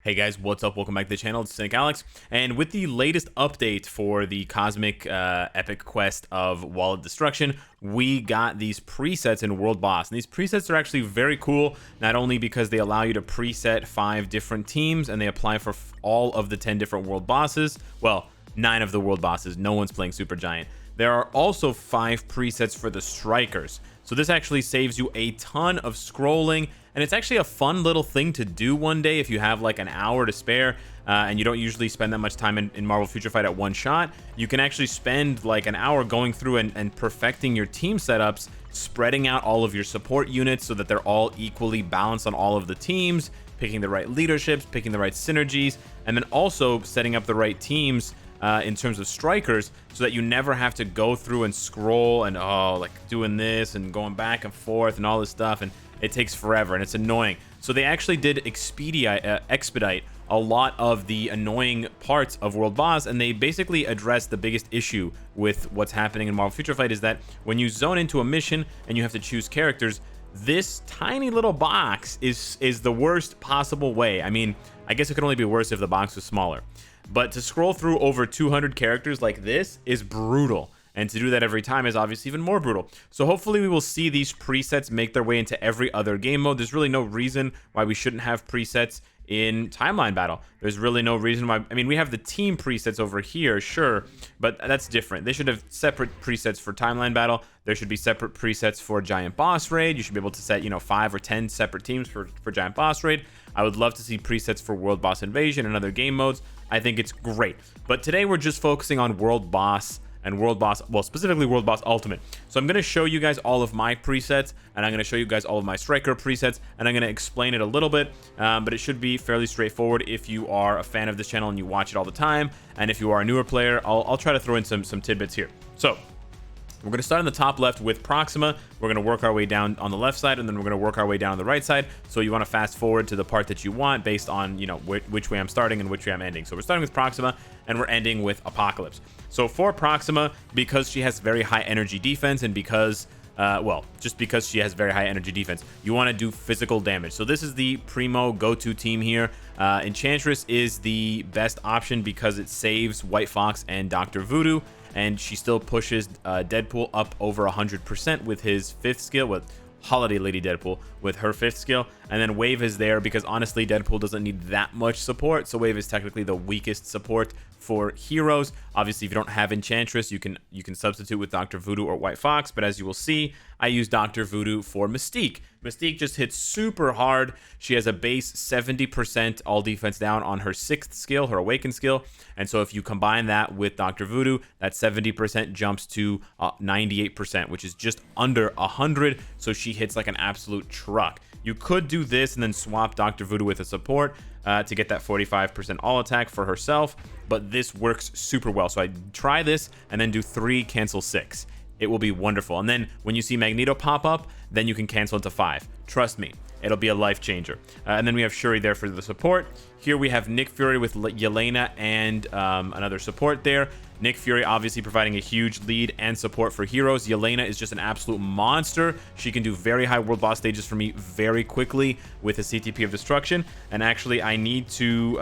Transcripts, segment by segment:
Hey guys, what's up? Welcome back to the channel. It's Cynicalex, and with the latest update for the Cosmic Epic Quest of Wall of Destruction, we got these presets in World Boss. And these presets are actually very cool, not only because they allow you to preset 5 different teams, and they apply for all of the 10 different World Bosses. Well, 9 of the World Bosses. No one's playing Super Giant. There are also 5 presets for the Strikers. So this actually saves you a ton of scrolling, and it's actually a fun little thing to do one day if you have like an hour to spare and you don't usually spend that much time in Marvel Future Fight at one shot. You can actually spend like an hour going through and perfecting your team setups, spreading out all of your support units so that they're all equally balanced on all of the teams, picking the right leaderships, picking the right synergies, and then also setting up the right teams in terms of strikers, so that you never have to go through and scroll and like doing this and going back and forth and all this stuff, and it takes forever and it's annoying. So they actually did expedite a lot of the annoying parts of World Boss, and they basically addressed the biggest issue with what's happening in Marvel Future Fight, is that when you zone into a mission and you have to choose characters, this tiny little box is the worst possible way. I mean, I guess it could only be worse if the box was smaller. But to scroll through over 200 characters like this is brutal. And to do that every time is obviously even more brutal. So hopefully we will see these presets make their way into every other game mode. There's really no reason why we shouldn't have presets in timeline battle. There's really no reason why. I mean, we have the team presets over here, sure, but that's different. They should have separate presets for timeline battle. There should be separate presets for giant boss raid. You should be able to set, 5 or 10 separate teams for giant boss raid. I would love to see presets for world boss invasion and other game modes. I think it's great. But today we're just focusing on world boss and world boss, well, specifically world boss ultimate. So I'm going to show you guys all of my presets, and I'm going to show you guys all of my striker presets, and I'm going to explain it a little bit, but it should be fairly straightforward if you are a fan of this channel and you watch it all the time. And if you are a newer player, I'll try to throw in some tidbits here. So we're going to start on the top left with Proxima. We're going to work our way down on the left side, and then we're going to work our way down on the right side. So you want to fast forward to the part that you want based on, which way I'm starting and which way I'm ending. So we're starting with Proxima, and we're ending with Apocalypse. So for Proxima, because she has very high energy defense, and because just because she has very high energy defense, you want to do physical damage. So this is the primo go-to team here. Enchantress is the best option because it saves White Fox and Dr. Voodoo, and she still pushes Deadpool up over 100% with his 5th skill, with Holiday Lady Deadpool with her 5th skill. And then Wave is there because honestly Deadpool doesn't need that much support, so Wave is technically the weakest support for heroes. Obviously, if you don't have Enchantress, you can substitute with Dr. Voodoo or White Fox, but as you will see, I use Dr. Voodoo for Mystique. Mystique just hits super hard. She has a base 70% all defense down on her 6th skill, her Awaken skill, and so if you combine that with Dr. Voodoo, that 70% jumps to 98%, which is just under 100, so she hits like an absolute truck. You could do this and then swap Dr. Voodoo with a support to get that 45% all attack for herself, but this works super well. So I try this and then do 3 cancel 6. It will be wonderful. And then when you see Magneto pop up, then you can cancel into 5. Trust me, it'll be a life changer. And then we have Shuri there for the support. Here we have Nick Fury with Yelena and another support there. Nick Fury obviously providing a huge lead and support for heroes. Yelena is just an absolute monster. She can do very high world boss stages for me very quickly with a CTP of destruction. And actually, I need to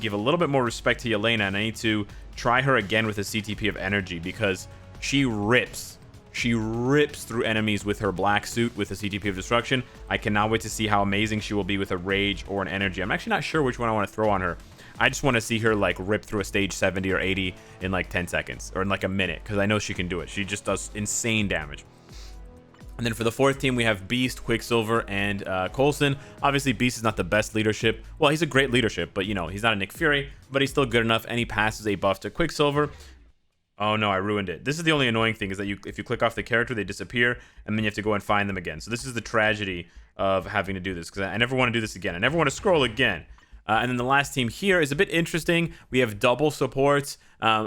give a little bit more respect to Yelena, and I need to try her again with a CTP of energy because she rips. She rips through enemies with her black suit with a CTP of destruction. I cannot wait to see how amazing she will be with a rage or an energy. I'm actually not sure which one I want to throw on her. I just want to see her like rip through a stage 70 or 80 in like 10 seconds or in like a minute, because I know she can do it. She just does insane damage. And then for the 4th team, we have Beast, Quicksilver, and Coulson. Obviously, Beast is not the best leadership. Well, he's a great leadership, but he's not a Nick Fury, but he's still good enough, and he passes a buff to Quicksilver. Oh no, I ruined it. This is the only annoying thing, is that if you click off the character, they disappear, and then you have to go and find them again. So this is the tragedy of having to do this, because I never want to do this again. I never want to scroll again. And then the last team here is a bit interesting. We have double supports.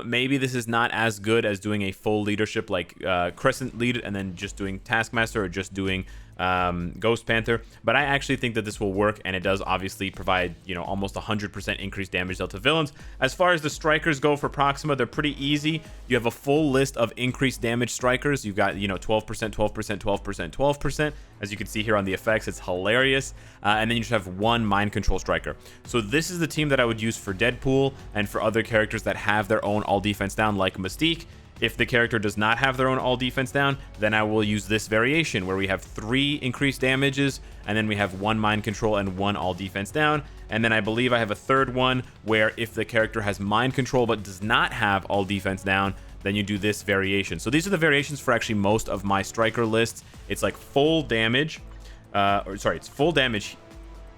Maybe this is not as good as doing a full leadership like Crescent lead and then just doing Taskmaster, or just doing Ghost Panther, but I actually think that this will work, and it does obviously provide, you know, almost 100% increased damage dealt to villains. As far as the strikers go for Proxima, they're pretty easy. You have a full list of increased damage strikers. You've got, you know, 12%, 12%, 12%, 12%. As you can see here on the effects, it's hilarious. And then you just have one mind control striker. So this is the team that I would use for Deadpool and for other characters that have their own all defense down, like Mystique. If the character does not have their own all defense down, then I will use this variation where we have 3 increased damages, and then we have 1 mind control and 1 all defense down. And then I believe I have a third one where if the character has mind control but does not have all defense down, then you do this variation. So these are the variations for actually most of my striker lists. It's like full damage, it's full damage.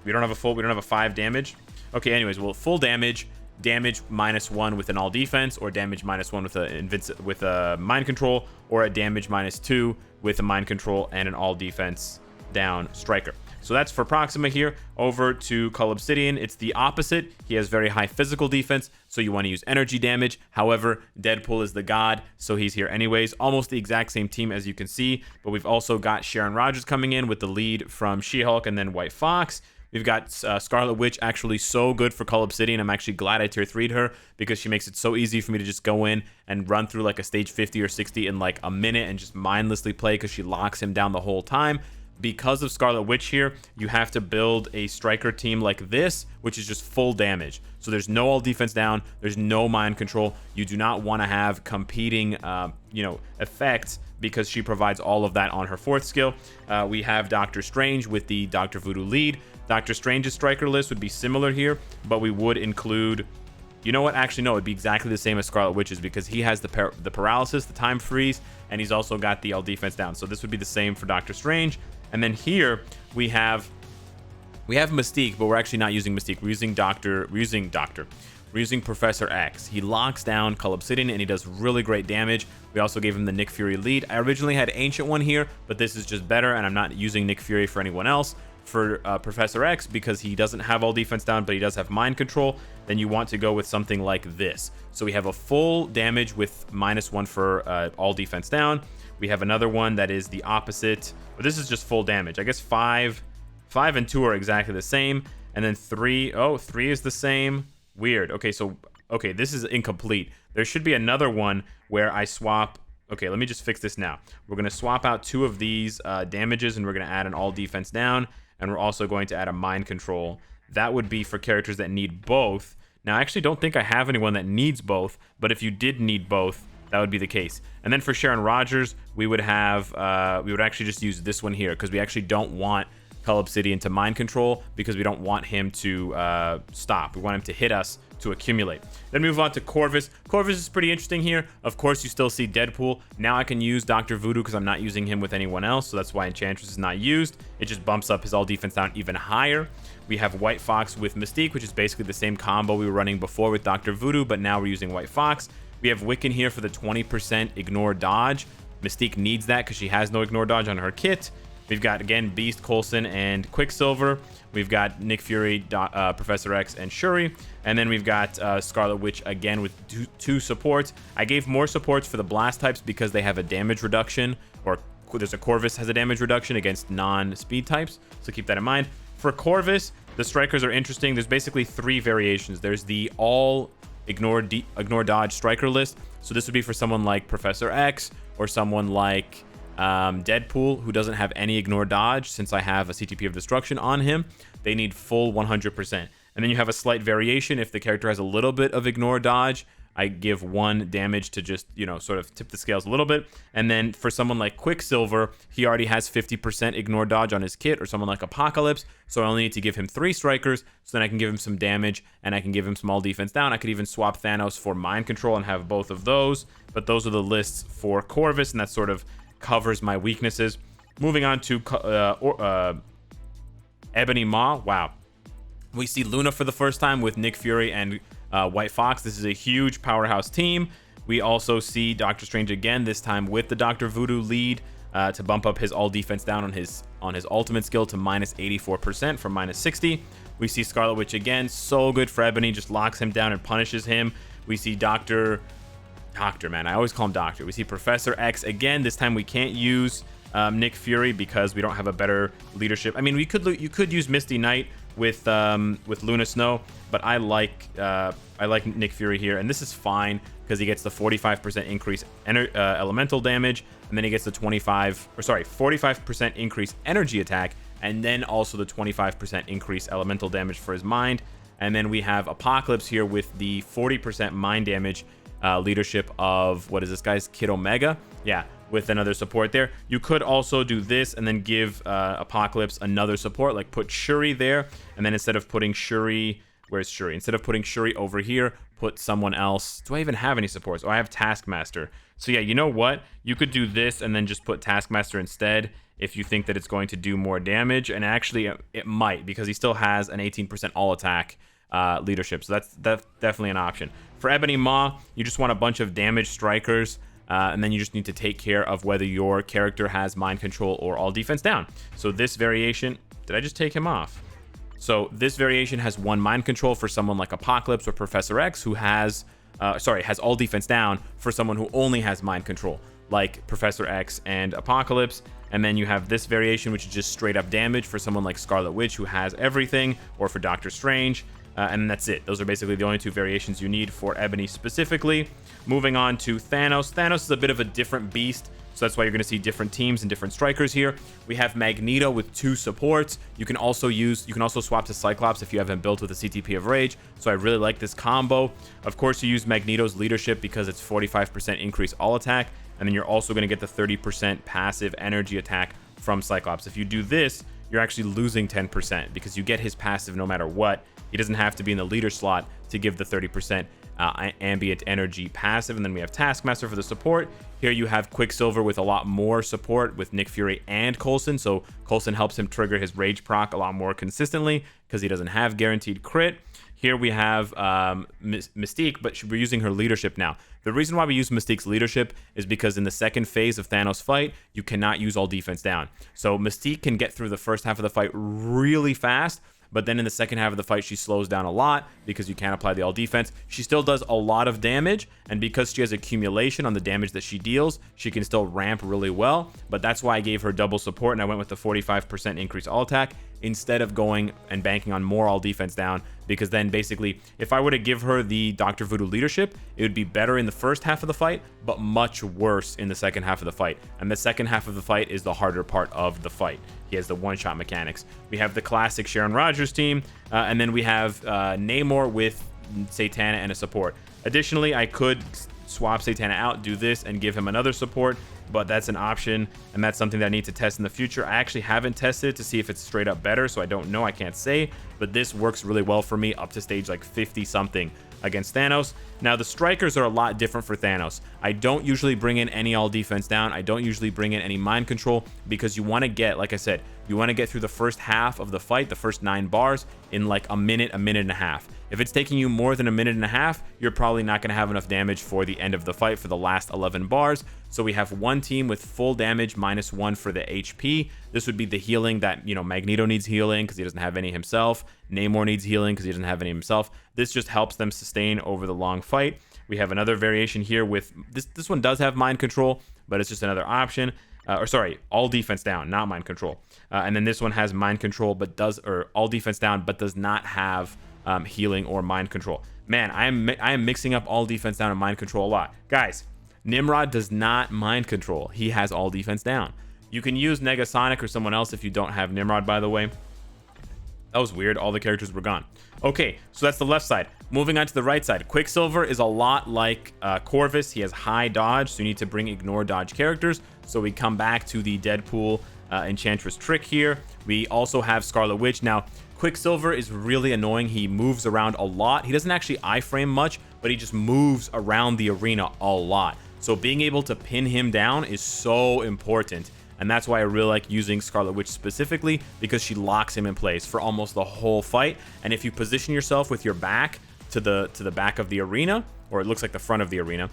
We don't have a 5 damage. Okay, anyways, well, full damage, damage -1 with an all defense, or damage -1 with a mind control, or a damage -2 with a mind control and an all defense down striker. So that's for Proxima here. Over to Obsidian, it's the opposite. He has very high physical defense, so you want to use energy damage. However, Deadpool is the god, so he's here anyways. Almost the exact same team as you can see, but we've also got Sharon Rogers coming in with the lead from She-Hulk and then White Fox. We've got Scarlet Witch, actually so good for Obsidian. I'm actually glad I tier 3'd her because she makes it so easy for me to just go in and run through like a stage 50 or 60 in like a minute and just mindlessly play because she locks him down the whole time. Because of Scarlet Witch here, you have to build a striker team like this, which is just full damage. So there's no all defense down, there's no mind control. You do not want to have competing, effects because she provides all of that on her 4th skill. We have Doctor Strange with the Dr. Voodoo lead. Doctor Strange's striker list would be similar here, but we would include, you know what? Actually, no, it'd be exactly the same as Scarlet Witch's because he has the paralysis, the time freeze, and he's also got the all defense down. So this would be the same for Doctor Strange. And then here we have Mystique, but we're actually not using Mystique. We're using Professor X. He locks down Obsidian and he does really great damage. We also gave him the Nick Fury lead. I originally had Ancient One here, but this is just better, and I'm not using Nick Fury for anyone else. For Professor X, because he doesn't have all defense down, but he does have mind control, then you want to go with something like this. So we have a full damage with -1 for all defense down. We have another one that is the opposite, but this is just full damage. I guess 5 and 2 are exactly the same, and then 3 is the same. Weird. Okay, this is incomplete. There should be another one where I swap. Okay, let me just fix this now. We're going to swap out 2 of these damages, and we're going to add an all defense down, and we're also going to add a mind control. That would be for characters that need both. Now, I actually don't think I have anyone that needs both, but if you did need both, that would be the case. And then for Sharon Rogers, we would actually just use this one here because we actually don't want Obsidian to mind control because we don't want him to stop. We want him to hit us to accumulate. Then move on to Corvis. Corvis is pretty interesting here. Of course, you still see Deadpool. Now I can use Dr. Voodoo because I'm not using him with anyone else, so that's why Enchantress is not used. It just bumps up his all defense down even higher. We have White Fox with Mystique, which is basically the same combo we were running before with Dr. Voodoo, but now we're using White Fox. We have Wiccan here for the 20% ignore dodge. Mystique needs that because she has no ignore dodge on her kit. We've got, again, Beast, Coulson, and Quicksilver. We've got Nick Fury, Professor X, and Shuri. And then we've got Scarlet Witch again with 2 supports. I gave more supports for the blast types because they have a damage reduction, or there's a Corvis has a damage reduction against non-speed types. So keep that in mind. For Corvis, the strikers are interesting. There's basically 3 variations. There's the all ignore dodge striker list. So this would be for someone like Professor X or someone like Deadpool, who doesn't have any ignore dodge since I have a CTP of destruction on him. They need full 100%. And then you have a slight variation. If the character has a little bit of ignore dodge, I give 1 damage to just, sort of tip the scales a little bit. And then for someone like Quicksilver, he already has 50% ignore dodge on his kit, or someone like Apocalypse. So I only need to give him 3 strikers. So then I can give him some damage and I can give him some all defense down. I could even swap Thanos for mind control and have both of those. But those are the lists for Corvis, and that sort of covers my weaknesses. Moving on to Ebony Maw. Wow. We see Luna for the first time with Nick Fury and White Fox. This is a huge powerhouse team. We also see Doctor Strange again, this time with the Dr. Voodoo lead to bump up his all defense down on his ultimate skill to -84% from -60. We see Scarlet Witch again, so good for Ebony, just locks him down and punishes him. We see Doctor, man, I always call him Doctor. We see Professor X again. This time we can't use Nick Fury because we don't have a better leadership. I mean, you could use Misty Knight with Luna Snow, but I like Nick Fury here, and this is fine because he gets the 45% increase elemental damage, and then he gets the 45% increase energy attack, and then also the 25% increase elemental damage for his mind. And then we have Apocalypse here with the 40% mind damage leadership of, what is this guy's, Kid Omega? Yeah, with another support there. You could also do this and then give Apocalypse another support, like put Shuri there, and then instead of putting Shuri, where's Shuri? Instead of putting Shuri over here, put someone else. Do I even have any supports? Oh, I have Taskmaster. So yeah, you know what? You could do this and then just put Taskmaster instead if you think that it's going to do more damage. And actually, it might, because he still has an 18% all attack leadership. So that's definitely an option. For Ebony Maw, you just want a bunch of damage strikers. And then you just need to take care of whether your character has mind control or all defense down. So this variation, did I just take him off? So this variation has one mind control for someone like Apocalypse or Professor X, who has all defense down for someone who only has mind control, like Professor X and Apocalypse. And then you have this variation, which is just straight up damage for someone like Scarlet Witch, who has everything, or for Doctor Strange. And that's it. Those are basically the only two variations you need for Ebony specifically. Moving on to Thanos. Thanos is a bit of a different beast, so that's why you're going to see different teams and different strikers here. We have Magneto with 2 supports. You can also swap to Cyclops if you have him built with a CTP of Rage. So I really like this combo. Of course, you use Magneto's leadership because it's 45% increase all attack, and then you're also going to get the 30% passive energy attack from Cyclops. If you do this, you're actually losing 10% because you get his passive no matter what. He doesn't have to be in the leader slot to give the 30% ambient energy passive. And then we have Taskmaster for the support. Here you have Quicksilver with a lot more support with Nick Fury and Coulson. So Coulson helps him trigger his rage proc a lot more consistently because he doesn't have guaranteed crit. Here we have Mystique, but we're using her leadership now. The reason why we use Mystique's leadership is because in the second phase of Thanos' fight, you cannot use all defense down. So Mystique can get through the first half of the fight really fast, but then in the second half of the fight, she slows down a lot because you can't apply the all defense. She still does a lot of damage, and because she has accumulation on the damage that she deals, she can still ramp really well. But that's why I gave her double support, and I went with the 45% increase all attack instead of going and banking on more all defense down, because then basically, if I were to give her the Dr. Voodoo leadership, it would be better in the first half of the fight, but much worse in the second half of the fight. And the second half of the fight is the harder part of the fight. He has the one-shot mechanics. We have the classic Sharon Rogers team, and then we have Namor with Satana and a support. Additionally, I could swap Satana out, do this, and give him another support, but that's an option, and that's something that I need to test in the future. I actually haven't tested to see if it's straight up better, so I don't know, I can't say, but this works really well for me up to stage like 50 something against Thanos. Now the strikers are a lot different for Thanos. I don't usually bring in any all defense down. I don't usually bring in any mind control, because you want to get, like I said, you want to get through the first half of the fight, the first 9 bars, in like a minute and a half. If it's taking you more than a minute and a half, you're probably not going to have enough damage for the end of the fight for the last 11 bars. So we have one team with full damage -1 for the HP. This would be the healing that, you know, Magneto needs healing because he doesn't have any himself. Namor needs healing because he doesn't have any himself. This just helps them sustain over the long fight. We have another variation here with this one does have mind control, but it's just another option. All defense down, not mind control. And then this one has mind control, but all defense down, but does not have healing or mind control. Man, I am mixing up all defense down and mind control a lot. Guys, Nimrod does not mind control. He has all defense down. You can use Negasonic or someone else if you don't have Nimrod, by the way. That was weird. All the characters were gone. Okay, so that's the left side. Moving on to the right side. Quicksilver is a lot like Corvis. He has high dodge, so you need to bring ignore dodge characters. So we come back to the Deadpool Enchantress trick here. We also have Scarlet Witch. Now, Quicksilver is really annoying. He moves around a lot. He doesn't actually iframe much, but he just moves around the arena a lot. So being able to pin him down is so important. And that's why I really like using Scarlet Witch specifically, because she locks him in place for almost the whole fight. And if you position yourself with your back to the back of the arena, or it looks like the front of the arena,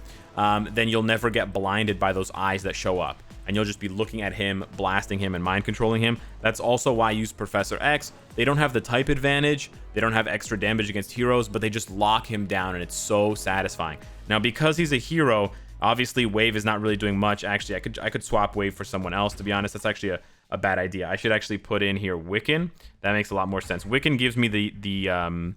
then you'll never get blinded by those eyes that show up. And you'll just be looking at him, blasting him, and mind controlling him. That's also why I use Professor X. They don't have the type advantage, they don't have extra damage against heroes, but they just lock him down, and it's so satisfying. Now, because he's a hero, Obviously, Wave is not really doing much. Actually, I could swap Wave for someone else, to be honest. That's actually a bad idea. I should actually put in here Wiccan. That makes a lot more sense. Wiccan gives me the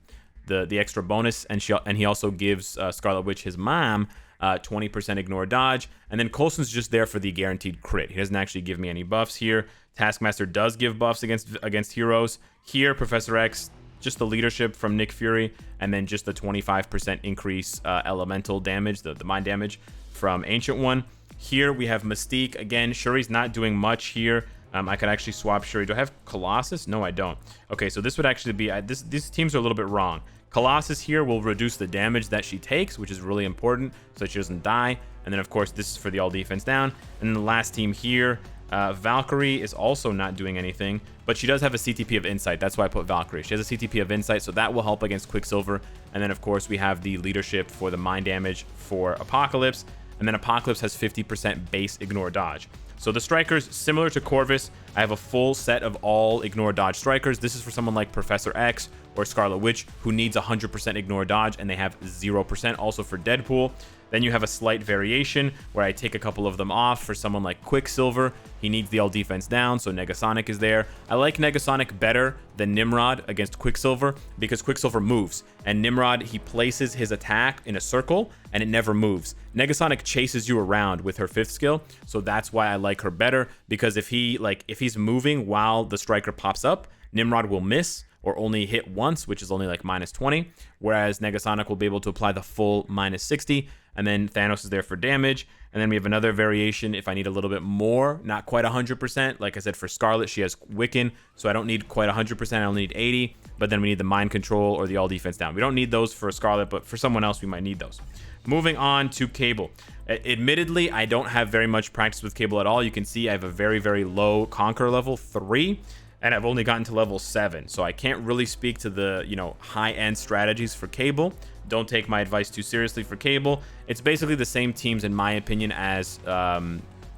extra bonus, and he also gives Scarlet Witch, his mom, 20% ignore dodge, and then Coulson's just there for the guaranteed crit. He doesn't actually give me any buffs here. Taskmaster does give buffs against heroes. Here, Professor X, just the leadership from Nick Fury, and then just the 25% increase elemental damage, the mind damage from Ancient One. Here we have Mystique. Again, Shuri's not doing much here. I could actually swap Shuri. Do I have Colossus? No, I don't. Okay, so this would actually be... these teams are a little bit wrong. Colossus here will reduce the damage that she takes, which is really important, so that she doesn't die. And then, of course, this is for the all defense down. And then the last team here, Valkyrie is also not doing anything, but she does have a CTP of Insight. That's why I put Valkyrie. She has a CTP of Insight, so that will help against Quicksilver. And then, of course, we have the leadership for the mind damage for Apocalypse. And then Apocalypse has 50% base ignore dodge. So the strikers, similar to Corvis, I have a full set of all ignore dodge strikers. This is for someone like Professor X or Scarlet Witch who needs 100% ignore dodge, and they have 0%. Also for Deadpool. Then you have a slight variation where I take a couple of them off for someone like Quicksilver. He needs the all defense down, so Negasonic is there. I like Negasonic better than Nimrod against Quicksilver because Quicksilver moves, and Nimrod, he places his attack in a circle and it never moves. Negasonic chases you around with her 5th skill, so that's why I like her better, because if he's moving while the striker pops up, Nimrod will miss or only hit once, which is only like -20, whereas Negasonic will be able to apply the full -60, and then Thanos is there for damage. And then we have another variation if I need a little bit more, not quite 100%. Like I said, for Scarlet, she has Wiccan, so I don't need quite 100%, I only need 80, but then we need the mind control or the all defense down. We don't need those for Scarlet, but for someone else, we might need those. Moving on to Cable. Admittedly, I don't have very much practice with Cable at all. You can see I have a very, very low Conqueror level 3. And I've only gotten to level 7, so I can't really speak to the, high-end strategies for Cable. Don't take my advice too seriously for Cable. It's basically the same teams, in my opinion, as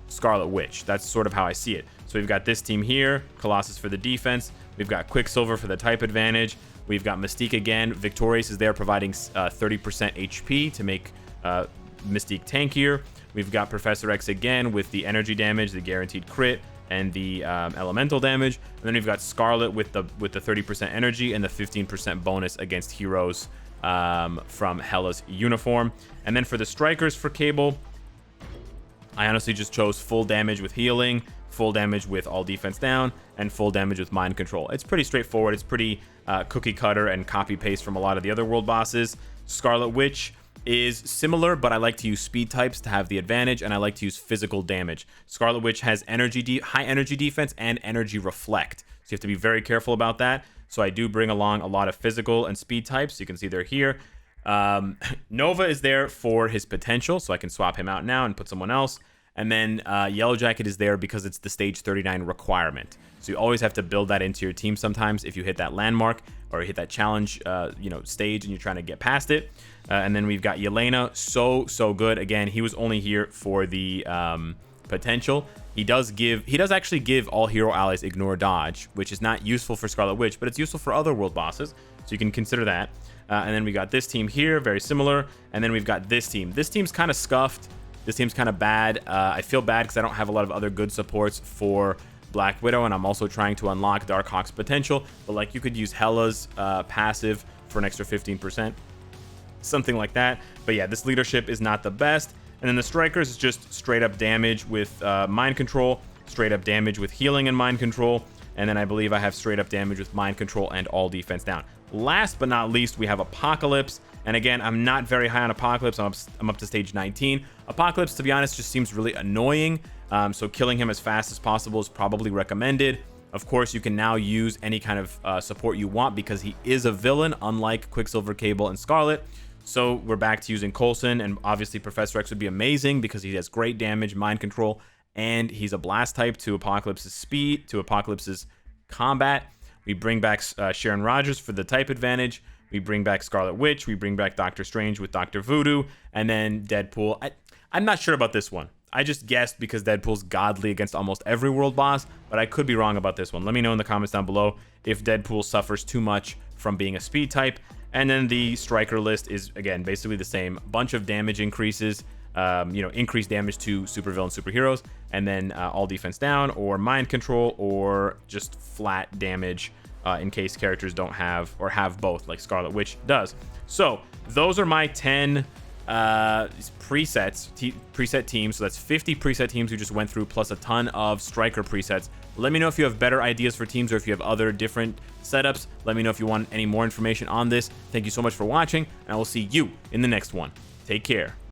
Scarlet Witch. That's sort of how I see it. So we've got this team here, Colossus for the defense. We've got Quicksilver for the type advantage. We've got Mystique again. Victorious is there providing 30% HP to make Mystique tankier. We've got Professor X again with the energy damage, the guaranteed crit, and the elemental damage. And then we've got Scarlet with the 30% energy and the 15% bonus against heroes from Hela's uniform. And then for the strikers for Cable, I honestly just chose full damage with healing, full damage with all defense down, and full damage with mind control. It's pretty straightforward. It's pretty cookie cutter and copy paste from a lot of the other world bosses. Scarlet Witch is similar, but I like to use speed types to have the advantage, and I like to use physical damage. Scarlet Witch has high energy defense and energy reflect, so you have to be very careful about that. So I do bring along a lot of physical and speed types. You can see they're here. Nova is there for his potential, so I can swap him out now and put someone else. And then Yellow Jacket is there because it's the stage 39 requirement. So you always have to build that into your team sometimes if you hit that landmark or hit that challenge stage and you're trying to get past it. And then we've got Yelena, so good. Again, he was only here for the potential. He does actually give all hero allies ignore dodge, which is not useful for Scarlet Witch, but it's useful for other world bosses, so you can consider that. And then we got this team here, very similar. And then we've got this team. This team's kind of scuffed. This team's kind of bad. I feel bad because I don't have a lot of other good supports for Black Widow, and I'm also trying to unlock Darkhawk's potential. But like, you could use Hela's passive for an extra 15%, something like that. But yeah, this leadership is not the best. And then the strikers is just straight up damage with mind control, straight up damage with healing and mind control, and then I believe I have straight up damage with mind control and all defense down. Last but not least, we have Apocalypse. And again, I'm not very high on Apocalypse. I'm up to stage 19. Apocalypse, to be honest, just seems really annoying. So killing him as fast as possible is probably recommended. Of course, you can now use any kind of support you want because he is a villain, unlike Quicksilver, Cable, and Scarlet. So we're back to using Coulson, and obviously Professor X would be amazing because he has great damage, mind control, and he's a blast type to Apocalypse's speed, to Apocalypse's combat. We bring back Sharon Rogers for the type advantage. We bring back Scarlet Witch. We bring back Doctor Strange with Dr. Voodoo. And then Deadpool. I'm not sure about this one. I just guessed because Deadpool's godly against almost every world boss, but I could be wrong about this one. Let me know in the comments down below if Deadpool suffers too much from being a speed type. And then the striker list is, again, basically the same. Bunch of damage increases, increased damage to supervillain superheroes, and then all defense down, or mind control, or just flat damage in case characters don't have or have both, like Scarlet Witch does. So those are my 10 preset teams. So that's 50 preset teams we just went through, plus a ton of striker presets. Let me know if you have better ideas for teams, or if you have other different setups. Let me know if you want any more information on this. Thank you so much for watching, and I will see you in the next one. Take care.